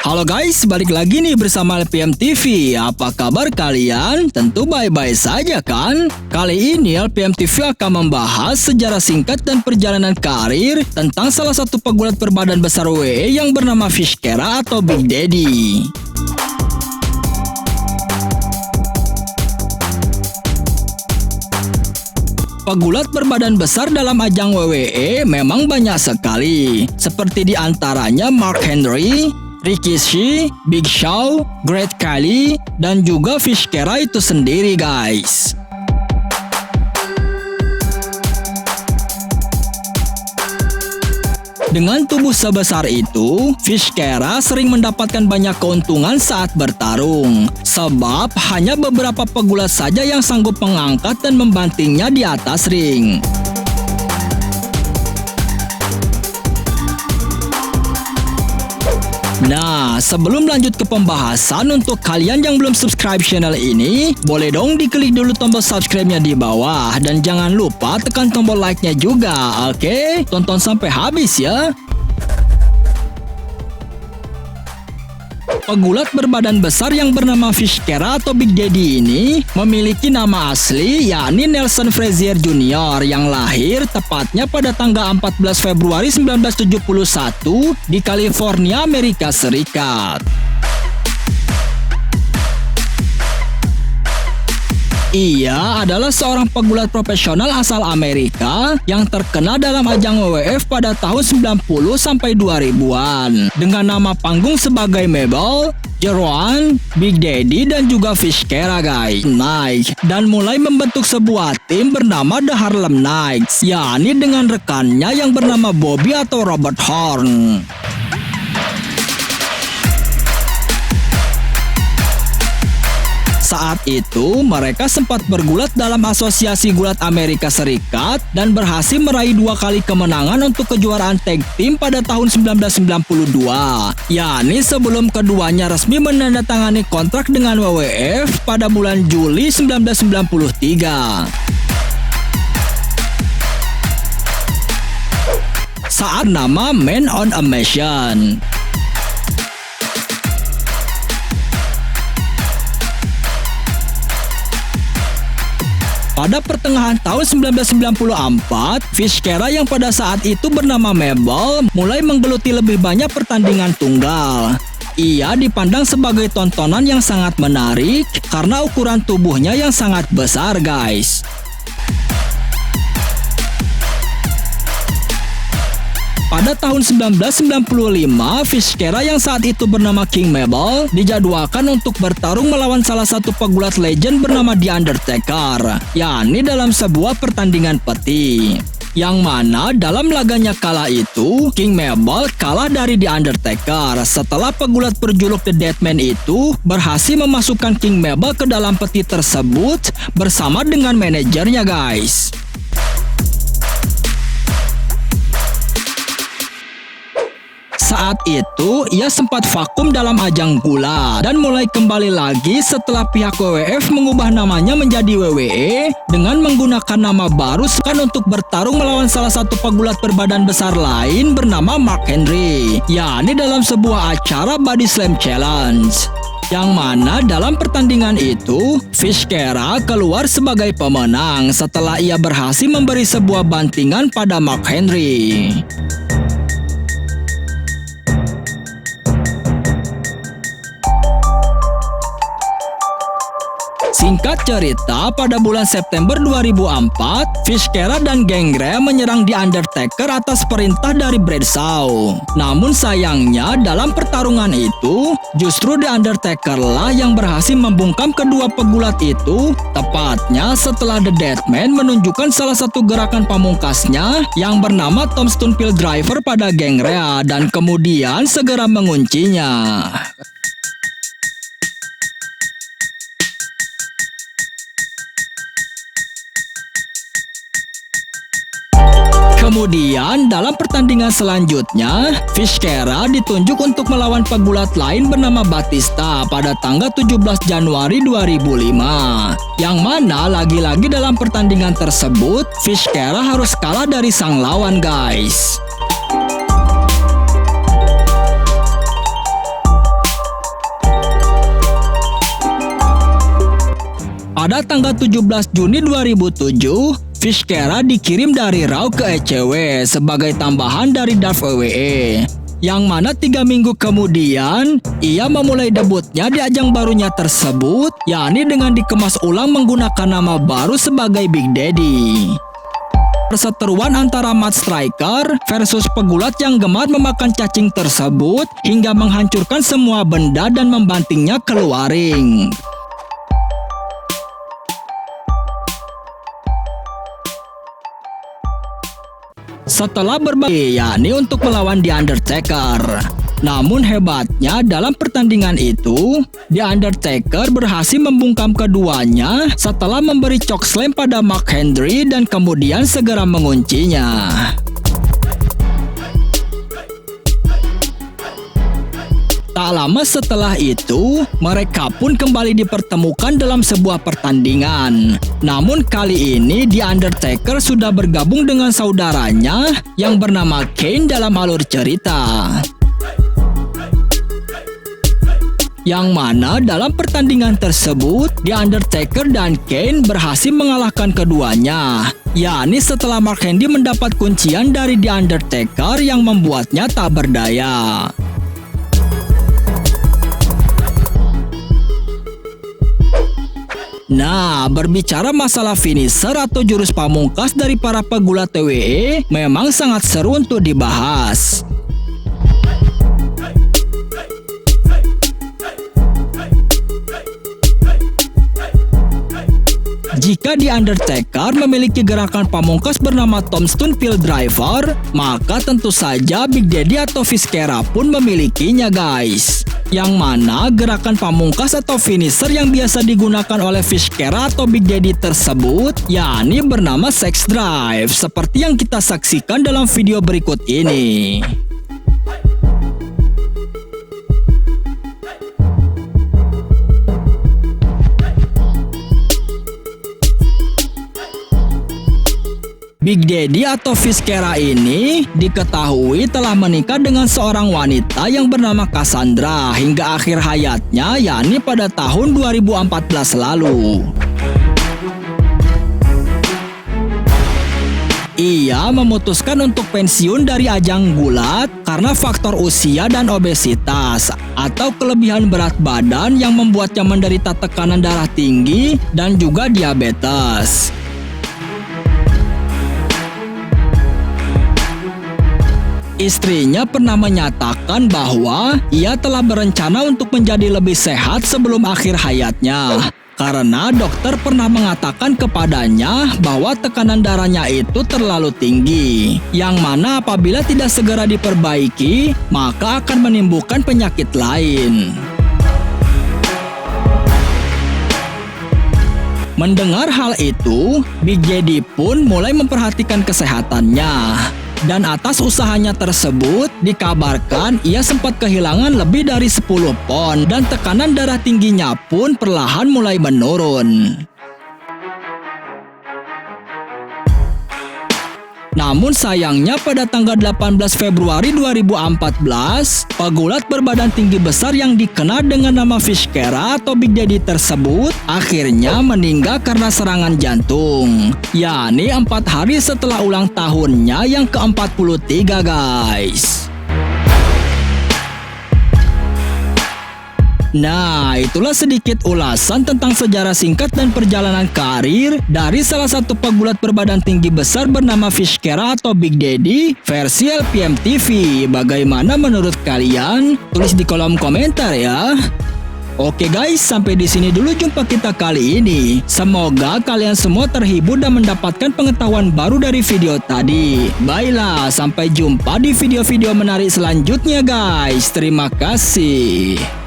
Halo guys, balik lagi nih bersama LPM TV. Apa kabar kalian? Tentu baik-baik saja kan? Kali ini LPM TV akan membahas sejarah singkat dan perjalanan karir tentang salah satu pegulat berbadan besar WWE yang bernama Fiskera atau Big Daddy. Pegulat berbadan besar dalam ajang WWE memang banyak sekali, seperti diantaranya Mark Henry, Rikishi, Big Show, Great Khali, dan juga Fiskera itu sendiri guys. Dengan tubuh sebesar itu, Fiskera sering mendapatkan banyak keuntungan saat bertarung. Sebab hanya beberapa pegulat saja yang sanggup mengangkat dan membantingnya di atas ring. Nah, sebelum lanjut ke pembahasan, untuk kalian yang belum subscribe channel ini, boleh dong diklik dulu tombol subscribe-nya di bawah. Dan jangan lupa tekan tombol like-nya juga, oke? Tonton sampai habis ya. Pegulat berbadan besar yang bernama Fiskera atau Big Daddy ini memiliki nama asli yakni Nelson Frazier Jr. yang lahir tepatnya pada tanggal 14 Februari 1971 di California, Amerika Serikat. Ia adalah seorang pegulat profesional asal Amerika yang terkenal dalam ajang WWF pada tahun 90 sampai 2000-an dengan nama panggung sebagai Mabel, Jeroen, Big Daddy, dan juga Fiskera guys. Dan mulai membentuk sebuah tim bernama The Harlem Knights, yakni dengan rekannya yang bernama Bobby atau Robert Horn. Saat itu, mereka sempat bergulat dalam Asosiasi Gulat Amerika Serikat dan berhasil meraih 2 kali kemenangan untuk kejuaraan tag team pada tahun 1992, yakni sebelum keduanya resmi menandatangani kontrak dengan WWF pada bulan Juli 1993. Saat nama Man on a Mission. Pada pertengahan tahun 1994, Fiskera yang pada saat itu bernama Mabel mulai menggeluti lebih banyak pertandingan tunggal. Ia dipandang sebagai tontonan yang sangat menarik karena ukuran tubuhnya yang sangat besar guys. Pada tahun 1995, Fiskera yang saat itu bernama King Mabel dijadwalkan untuk bertarung melawan salah satu pegulat legend bernama The Undertaker, yakni dalam sebuah pertandingan peti. Yang mana dalam laganya kala itu, King Mabel kalah dari The Undertaker setelah pegulat berjuluk The Deadman itu berhasil memasukkan King Mabel ke dalam peti tersebut bersama dengan manajernya guys. Saat itu, ia sempat vakum dalam ajang gulat dan mulai kembali lagi setelah pihak WWF mengubah namanya menjadi WWE dengan menggunakan nama baru untuk bertarung melawan salah satu pegulat berbadan besar lain bernama Mark Henry, yakni dalam sebuah acara Body Slam Challenge. Yang mana dalam pertandingan itu, Fiskera keluar sebagai pemenang setelah ia berhasil memberi sebuah bantingan pada Mark Henry. Singkat cerita, pada bulan September 2004, Fiskera dan Gangrel menyerang The Undertaker atas perintah dari Bradshaw. Namun sayangnya dalam pertarungan itu, justru The Undertaker lah yang berhasil membungkam kedua pegulat itu, tepatnya setelah The Deadman menunjukkan salah satu gerakan pamungkasnya yang bernama Tombstone Piledriver pada Gangrel dan kemudian segera menguncinya. Kemudian dalam pertandingan selanjutnya, Fiskera ditunjuk untuk melawan pegulat lain bernama Batista pada tanggal 17 Januari 2005. Yang mana lagi-lagi dalam pertandingan tersebut, Fiskera harus kalah dari sang lawan guys. Pada tanggal 17 Juni 2007, Vizcara dikirim dari Raw ke ECW sebagai tambahan dari Dark WWE. Yang mana 3 minggu kemudian, ia memulai debutnya di ajang barunya tersebut, yakni dengan dikemas ulang menggunakan nama baru sebagai Big Daddy. Perseteruan antara Matt Striker versus pegulat yang gemar memakan cacing tersebut hingga menghancurkan semua benda dan membantingnya keluar ring. Setelah berbagi, yakni untuk melawan The Undertaker. Namun hebatnya dalam pertandingan itu, The Undertaker berhasil membungkam keduanya setelah memberi chokeslam pada Mark Henry dan kemudian segera menguncinya. Tak lama setelah itu, mereka pun kembali dipertemukan dalam sebuah pertandingan. Namun kali ini The Undertaker sudah bergabung dengan saudaranya yang bernama Kane dalam alur cerita. Yang mana dalam pertandingan tersebut, The Undertaker dan Kane berhasil mengalahkan keduanya, yakni setelah Mark Henry mendapat kuncian dari The Undertaker yang membuatnya tak berdaya. Nah, berbicara masalah finisher atau jurus pamungkas dari para pegulat WWE memang sangat seru untuk dibahas. Jika The Undertaker memiliki gerakan pamungkas bernama Tombstone Piledriver, maka tentu saja Big Daddy atau Vizcara pun memilikinya, guys. Yang mana gerakan pamungkas atau finisher yang biasa digunakan oleh Vizcara atau Big Daddy tersebut, yakni bernama Sex Drive, seperti yang kita saksikan dalam video berikut ini. Big Daddy atau Vizcara ini diketahui telah menikah dengan seorang wanita yang bernama Cassandra hingga akhir hayatnya, yakni pada tahun 2014 lalu. Ia memutuskan untuk pensiun dari ajang gulat karena faktor usia dan obesitas atau kelebihan berat badan yang membuatnya menderita tekanan darah tinggi dan juga diabetes. Istrinya pernah menyatakan bahwa ia telah berencana untuk menjadi lebih sehat sebelum akhir hayatnya. Karena dokter pernah mengatakan kepadanya bahwa tekanan darahnya itu terlalu tinggi. Yang mana apabila tidak segera diperbaiki, maka akan menimbulkan penyakit lain. Mendengar hal itu, Big Daddy pun mulai memperhatikan kesehatannya. Dan atas usahanya tersebut, dikabarkan ia sempat kehilangan lebih dari 10 pon dan tekanan darah tingginya pun perlahan mulai menurun. Namun sayangnya pada tanggal 18 Februari 2014, pegulat berbadan tinggi besar yang dikenal dengan nama Vizcara atau Big Daddy tersebut akhirnya meninggal karena serangan jantung, yakni 4 hari setelah ulang tahunnya yang ke-43, guys. Nah, itulah sedikit ulasan tentang sejarah singkat dan perjalanan karir dari salah satu pegulat berbadan tinggi besar bernama Vizcara atau Big Daddy versi LPM TV. Bagaimana menurut kalian? Tulis di kolom komentar ya. Oke guys, sampai di sini dulu jumpa kita kali ini. Semoga kalian semua terhibur dan mendapatkan pengetahuan baru dari video tadi. Baiklah, sampai jumpa di video-video menarik selanjutnya guys. Terima kasih.